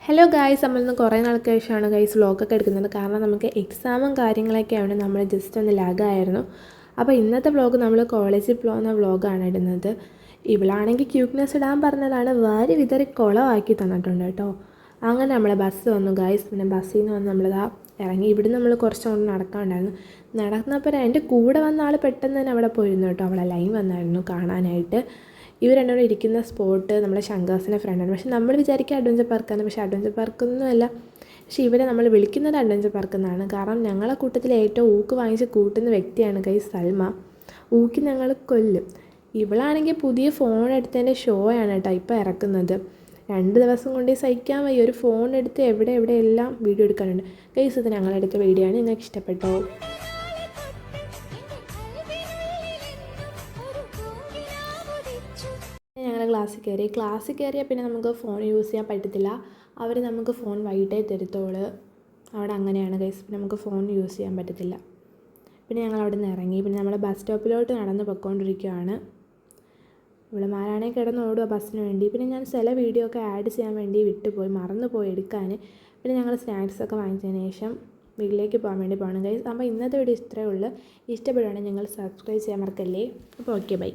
Hello guys, നമ്മളിന്ന് കുറേ നാൾക്ക് ശേഷമാണ് ഗൈസ് വ്ളോഗൊക്കെ എടുക്കുന്നത്. കാരണം നമുക്ക് എക്സാമും കാര്യങ്ങളൊക്കെയാണ്, നമ്മൾ ജസ്റ്റ് ഒന്ന് ലാഗായിരുന്നു. അപ്പോൾ ഇന്നത്തെ വ്ളോഗ് നമ്മൾ കോളേജിൽ പോകുന്ന വ്ളോഗാണ് ഇടുന്നത്. ഇവളാണെങ്കിൽ ക്യൂട്ട്നെസ് ഇടാൻ പറഞ്ഞതാണ്, വാരി വിതറി കുളമാക്കി തന്നിട്ടുണ്ട് കേട്ടോ. അങ്ങനെ നമ്മളെ ബസ് വന്നു ഗായ്സ്. പിന്നെ ബസ്സിൽ നിന്ന് വന്ന് നമ്മളിതാ ഇറങ്ങി. ഇവിടെ നമ്മൾ കുറച്ചുകൊണ്ട് നടക്കാനുണ്ടായിരുന്നു. നടന്നപ്പോൾ എൻ്റെ കൂടെ വന്ന ആൾ പെട്ടെന്ന് തന്നെ അവിടെ പോയിരുന്നു കേട്ടോ. അവളെ ലൈൻ വന്നായിരുന്നു കാണാനായിട്ട്. ഇവർ രണ്ടുപേരും ഇരിക്കുന്ന സ്പോട്ട് നമ്മുടെ ശങ്കാസിൻ്റെ ഫ്രണ്ടാണ്. പക്ഷെ നമ്മൾ വിചാരിക്കുക അഡ്വഞ്ചർ പാർക്കാണ്, പക്ഷേ അഡ്വഞ്ചർ പാർക്കൊന്നുമല്ല. പക്ഷേ ഇവരെ നമ്മൾ വിളിക്കുന്നത് അഡ്വഞ്ചർ പാർക്ക് എന്നാണ്. കാരണം ഞങ്ങളെ കൂട്ടത്തിൽ ഏറ്റവും ഊക്ക് വാങ്ങിച്ച് കൂട്ടുന്ന വ്യക്തിയാണ് ഗൈസ് സൽമ. ഊക്ക് ഞങ്ങൾ കൊല്ലും. ഇവളാണെങ്കിൽ പുതിയ ഫോൺ എടുത്തതിൻ്റെ ഷോ ആണ് കേട്ടോ ഇപ്പോൾ ഇറക്കുന്നത്. 2 ദിവസം കൊണ്ട് സഹിക്കാൻ വയ്യ. ഒരു ഫോൺ എടുത്ത് എവിടെ എല്ലാം വീഡിയോ എടുക്കാനുണ്ട് ഗൈസ്. ഇത് ഞങ്ങളെടുത്ത വീഡിയോ ആണ്. നിങ്ങൾക്ക് ഇഷ്ടപ്പെട്ടോ? ഞങ്ങൾ ക്ലാസ്സിൽ കയറിയാൽ പിന്നെ നമുക്ക് ഫോൺ യൂസ് ചെയ്യാൻ പറ്റത്തില്ല. അവർ നമുക്ക് ഫോൺ വൈകിട്ടേ തരുത്തോളൂ. അവിടെ അങ്ങനെയാണ് ഗൈസ്. പിന്നെ നമുക്ക് ഫോൺ യൂസ് ചെയ്യാൻ പറ്റത്തില്ല. പിന്നെ ഞങ്ങൾ അവിടെ നിന്ന് ഇറങ്ങി. പിന്നെ നമ്മൾ ബസ് സ്റ്റോപ്പിലോട്ട് നടന്ന് പൊയ്ക്കൊണ്ടിരിക്കുകയാണ്. ഇവളുമാരാണെങ്കിൽ കിടന്ന് ഓടുക ബസ്സിന് വേണ്ടി. പിന്നെ ഞാൻ ചില വീഡിയോ ഒക്കെ ആഡ് ചെയ്യാൻ വേണ്ടി മറന്നുപോയി എടുക്കാൻ. പിന്നെ ഞങ്ങൾ സ്നാക്സൊക്കെ വാങ്ങിച്ചതിന് ശേഷം വീട്ടിലേക്ക് പോകാൻ വേണ്ടി പോകണം ഗൈസ്. അപ്പോൾ ഇന്നത്തെ വീഡിയോ ഇത്രയേ ഉള്ളൂ. ഇഷ്ടപ്പെടുകയാണെങ്കിൽ നിങ്ങൾ സബ്സ്ക്രൈബ് ചെയ്യാൻ മറക്കല്ലേ. അപ്പോൾ ഓക്കെ, ബൈ.